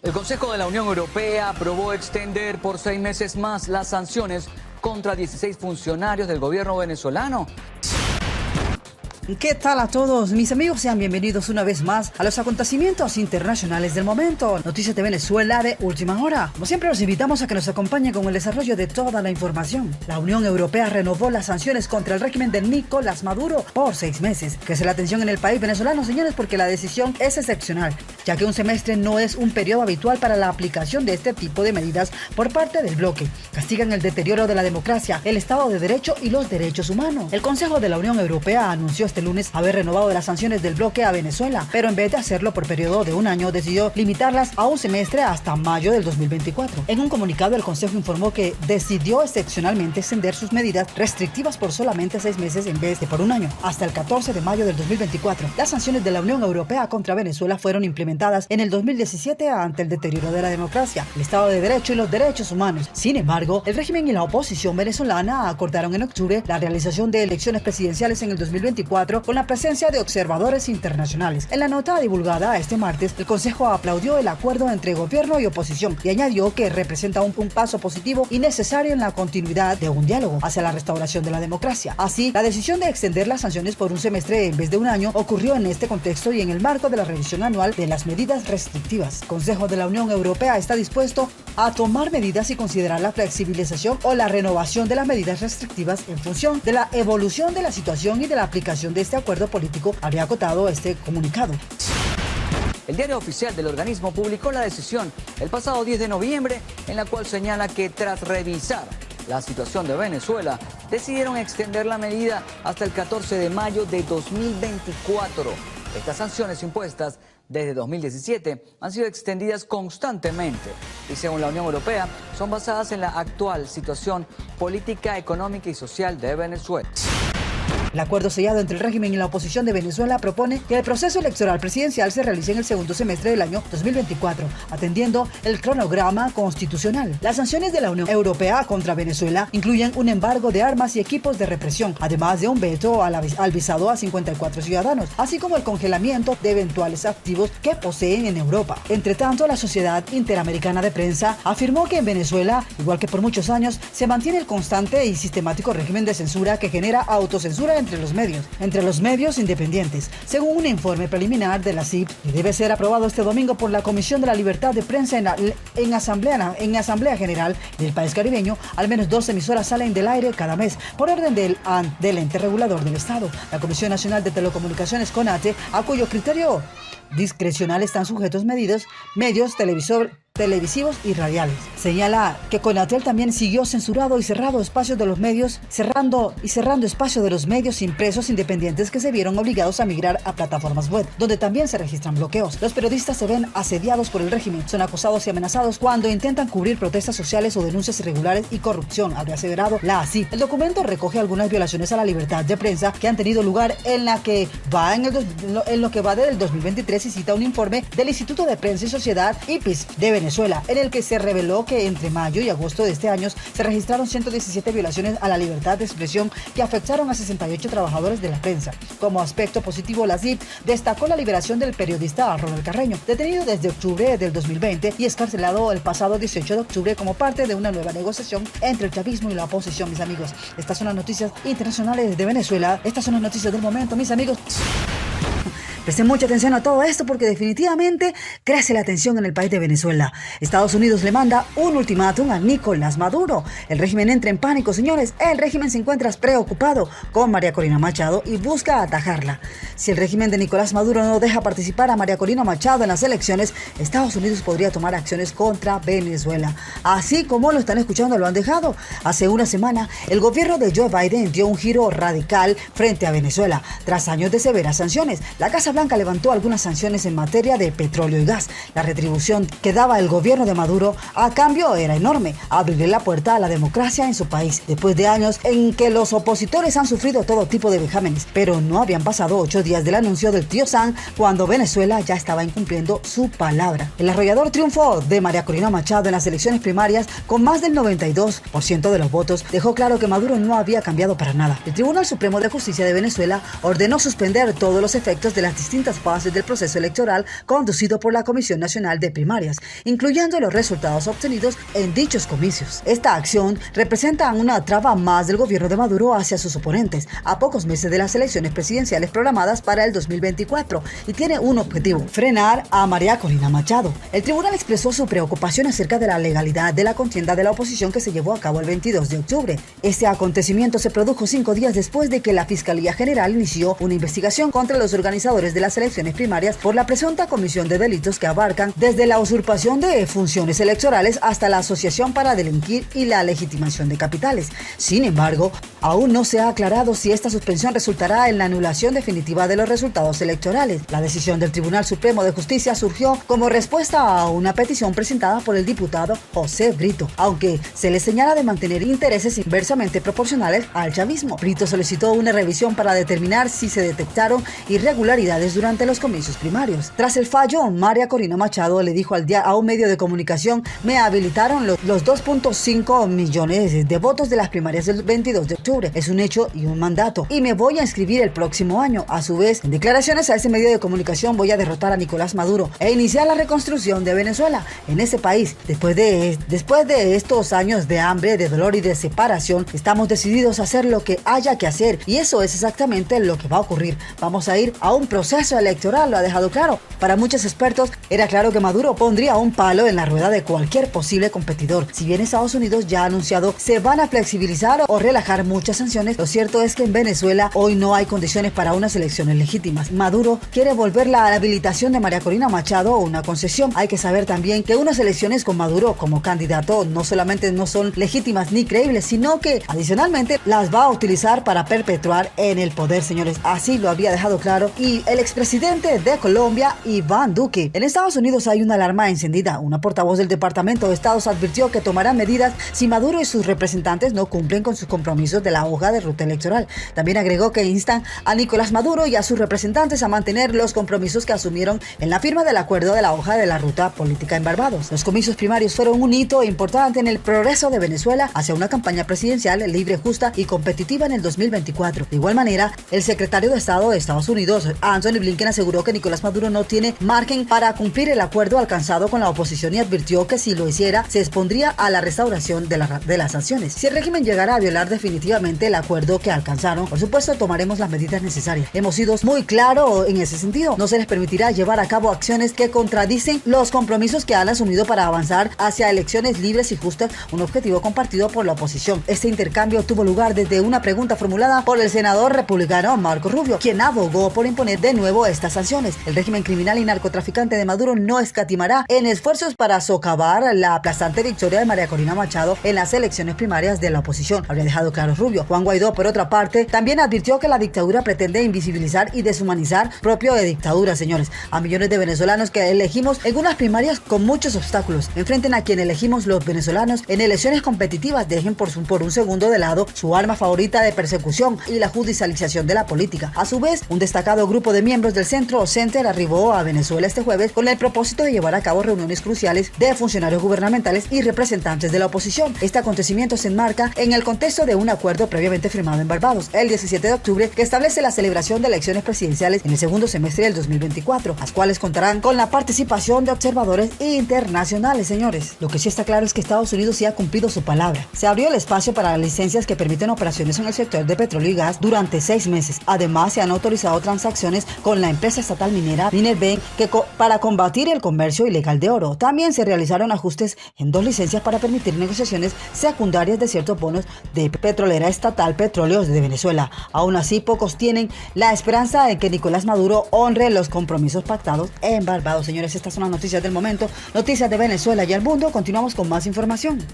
El Consejo de la Unión Europea aprobó extender por 6 meses más las sanciones contra 16 funcionarios del gobierno venezolano. ¿Qué tal a todos mis amigos? Sean bienvenidos una vez más a los acontecimientos internacionales del momento. Noticias de Venezuela de última hora. Como siempre los invitamos a que nos acompañen con el desarrollo de toda la información. La Unión Europea renovó las sanciones contra el régimen de Nicolás Maduro por 6 meses. Crece la tensión en el país venezolano, señores, porque la decisión es excepcional, ya que un semestre no es un periodo habitual para la aplicación de este tipo de medidas por parte del bloque. Castigan el deterioro de la democracia, el Estado de Derecho y los derechos humanos. El Consejo de la Unión Europea anunció este lunes haber renovado las sanciones del bloque a Venezuela, pero en vez de hacerlo por periodo de un año, decidió limitarlas a un semestre hasta mayo del 2024. En un comunicado, el Consejo informó que decidió excepcionalmente extender sus medidas restrictivas por solamente 6 meses en vez de por un año, hasta el 14 de mayo del 2024. Las sanciones de la Unión Europea contra Venezuela fueron implementadas en el 2017 ante el deterioro de la democracia, el Estado de Derecho y los derechos humanos. Sin embargo, el régimen y la oposición venezolana acordaron en octubre la realización de elecciones presidenciales en el 2024 con la presencia de observadores internacionales. En la nota divulgada este martes, el Consejo aplaudió el acuerdo entre gobierno y oposición y añadió que representa un paso positivo y necesario en la continuidad de un diálogo hacia la restauración de la democracia. Así, la decisión de extender las sanciones por un semestre en vez de un año ocurrió en este contexto y en el marco de la revisión anual de las medidas restrictivas. El Consejo de la Unión Europea está dispuesto a tomar medidas y considerar la flexibilización o la renovación de las medidas restrictivas en función de la evolución de la situación y de la aplicación de este acuerdo político, habría acotado este comunicado. El diario oficial del organismo publicó la decisión el pasado 10 de noviembre, en la cual señala que tras revisar la situación de Venezuela, decidieron extender la medida hasta el 14 de mayo de 2024. Estas sanciones impuestas desde 2017 han sido extendidas constantemente y, según la Unión Europea, son basadas en la actual situación política, económica y social de Venezuela. El acuerdo sellado entre el régimen y la oposición de Venezuela propone que el proceso electoral presidencial se realice en el segundo semestre del año 2024, atendiendo el cronograma constitucional. Las sanciones de la Unión Europea contra Venezuela incluyen un embargo de armas y equipos de represión, además de un veto al visado a 54 ciudadanos, así como el congelamiento de eventuales activos que poseen en Europa. Entre tanto, la Sociedad Interamericana de Prensa afirmó que en Venezuela, igual que por muchos años, se mantiene el constante y sistemático régimen de censura que genera autocensura entre los medios independientes, según un informe preliminar de la CIP, que debe ser aprobado este domingo por la Comisión de la Libertad de Prensa en Asamblea General del país caribeño. Al menos 2 emisoras salen del aire cada mes por orden del ente regulador del Estado, la Comisión Nacional de Telecomunicaciones CONATE, a cuyo criterio discrecional están sujetos medios televisivos y radiales. Señala que Conatel también siguió censurando y cerrando espacios de los medios, cerrando espacios de los medios impresos independientes que se vieron obligados a migrar a plataformas web, donde también se registran bloqueos. Los periodistas se ven asediados por el régimen, son acosados y amenazados cuando intentan cubrir protestas sociales o denuncias irregulares y corrupción, habría aseverado la ACIP. El documento recoge algunas violaciones a la libertad de prensa que han tenido lugar en lo que va del 2023 y cita un informe del Instituto de Prensa y Sociedad IPIS de Venezuela, en el que se reveló que entre mayo y agosto de este año se registraron 117 violaciones a la libertad de expresión que afectaron a 68 trabajadores de la prensa. Como aspecto positivo, la CIP destacó la liberación del periodista Ronald Carreño, detenido desde octubre del 2020 y excarcelado el pasado 18 de octubre como parte de una nueva negociación entre el chavismo y la oposición, mis amigos. Estas son las noticias internacionales de Venezuela. Estas son las noticias del momento, mis amigos. Presten mucha atención a todo esto porque definitivamente crece la tensión en el país de Venezuela. Estados Unidos le manda un ultimátum a Nicolás Maduro. El régimen entra en pánico, señores. El régimen se encuentra preocupado con María Corina Machado y busca atajarla. Si el régimen de Nicolás Maduro no deja participar a María Corina Machado en las elecciones, Estados Unidos podría tomar acciones contra Venezuela. Así como lo están escuchando, lo han dejado. Hace una semana, el gobierno de Joe Biden dio un giro radical frente a Venezuela. Tras años de severas sanciones, la Casa Blanca levantó algunas sanciones en materia de petróleo y gas. La retribución que daba el gobierno de Maduro a cambio era enorme: abrirle la puerta a la democracia en su país, después de años en que los opositores han sufrido todo tipo de vejámenes. Pero no habían pasado 8 días del anuncio del tío Sam cuando Venezuela ya estaba incumpliendo su palabra. El arrollador triunfo de María Corina Machado en las elecciones primarias, con más del 92% de los votos, dejó claro que Maduro no había cambiado para nada. El Tribunal Supremo de Justicia de Venezuela ordenó suspender todos los efectos de las distintas fases del proceso electoral conducido por la Comisión Nacional de Primarias, incluyendo los resultados obtenidos en dichos comicios. Esta acción representa una traba más del gobierno de Maduro hacia sus oponentes, a pocos meses de las elecciones presidenciales programadas para el 2024, y tiene un objetivo: frenar a María Corina Machado. El tribunal expresó su preocupación acerca de la legalidad de la contienda de la oposición que se llevó a cabo el 22 de octubre. Este acontecimiento se produjo 5 días después de que la Fiscalía General inició una investigación contra los organizadores de las elecciones primarias por la presunta comisión de delitos que abarcan desde la usurpación de funciones electorales hasta la asociación para delinquir y la legitimación de capitales. Sin embargo, aún no se ha aclarado si esta suspensión resultará en la anulación definitiva de los resultados electorales. La decisión del Tribunal Supremo de Justicia surgió como respuesta a una petición presentada por el diputado José Brito, aunque se le señala de mantener intereses inversamente proporcionales al chavismo. Brito solicitó una revisión para determinar si se detectaron irregularidades durante los comicios primarios. Tras el fallo, María Corina Machado le dijo a un medio de comunicación: me habilitaron los 2.5 millones de votos de las primarias del 22 de octubre. Es un hecho y un mandato, y me voy a inscribir el próximo año. A su vez, en declaraciones a ese medio de comunicación, voy a derrotar a Nicolás Maduro e iniciar la reconstrucción de Venezuela. En ese país, después de estos años de hambre, de dolor y de separación, estamos decididos a hacer lo que haya que hacer, y eso es exactamente lo que va a ocurrir. Vamos a ir a un proceso electoral, lo ha dejado claro. Para muchos expertos, era claro que Maduro pondría un palo en la rueda de cualquier posible competidor. Si bien Estados Unidos ya ha anunciado se van a flexibilizar o relajar muchas sanciones, lo cierto es que en Venezuela hoy no hay condiciones para unas elecciones legítimas. Maduro quiere volver la habilitación de María Corina Machado una concesión. Hay que saber también que unas elecciones con Maduro como candidato no solamente no son legítimas ni creíbles, sino que adicionalmente las va a utilizar para perpetuar en el poder, señores. Así lo había dejado claro y el expresidente de Colombia, Iván Duque. En Estados Unidos hay una alarma encendida. Una portavoz del Departamento de Estado advirtió que tomarán medidas si Maduro y sus representantes no cumplen con sus compromisos de la hoja de ruta electoral. También agregó que instan a Nicolás Maduro y a sus representantes a mantener los compromisos que asumieron en la firma del acuerdo de la hoja de la ruta política en Barbados. Los comicios primarios fueron un hito importante en el progreso de Venezuela hacia una campaña presidencial libre, justa y competitiva en el 2024. De igual manera, el secretario de Estado de Estados Unidos, Anthony Blinken, aseguró que Nicolás Maduro no tiene margen para cumplir el acuerdo alcanzado con la oposición y advirtió que si lo hiciera, se expondría a la restauración de las sanciones. Si el régimen llegara a violar definitivamente el acuerdo que alcanzaron, por supuesto tomaremos las medidas necesarias. Hemos sido muy claros en ese sentido. No se les permitirá llevar a cabo acciones que contradicen los compromisos que han asumido para avanzar hacia elecciones libres y justas, un objetivo compartido por la oposición. Este intercambio tuvo lugar desde una pregunta formulada por el senador republicano Marco Rubio, quien abogó por imponer de nuevo estas sanciones. El régimen criminal y narcotraficante de Maduro no escatimará en esfuerzos para socavar la aplastante victoria de María Corina Machado en las elecciones primarias de la oposición, habría dejado claro Rubio. Juan Guaidó, por otra parte, también advirtió que la dictadura pretende invisibilizar y deshumanizar, propio de dictadura, señores, a millones de venezolanos que elegimos en unas primarias con muchos obstáculos. Enfrenten a quien elegimos los venezolanos en elecciones competitivas, dejen por un segundo de lado su arma favorita de persecución y la judicialización de la política. A su vez, un destacado grupo de miembros del Centro Center arribó a Venezuela este jueves con el propósito de llevar a cabo reuniones cruciales de funcionarios gubernamentales y representantes de la oposición. Este acontecimiento se enmarca en el contexto de un acuerdo previamente firmado en Barbados el 17 de octubre que establece la celebración de elecciones presidenciales en el segundo semestre del 2024, las cuales contarán con la participación de observadores internacionales, señores. Lo que sí está claro es que Estados Unidos sí ha cumplido su palabra. Se abrió el espacio para las licencias que permiten operaciones en el sector de petróleo y gas durante 6 meses. Además, se han autorizado transacciones con la empresa estatal minera Minerbank para combatir el comercio ilegal de oro. También se realizaron ajustes en 2 licencias para permitir negociaciones secundarias de ciertos bonos de petrolera estatal Petróleos de Venezuela. Aún así, pocos tienen la esperanza de que Nicolás Maduro honre los compromisos pactados en Barbados. Señores, estas son las noticias del momento, noticias de Venezuela y el mundo. Continuamos con más información.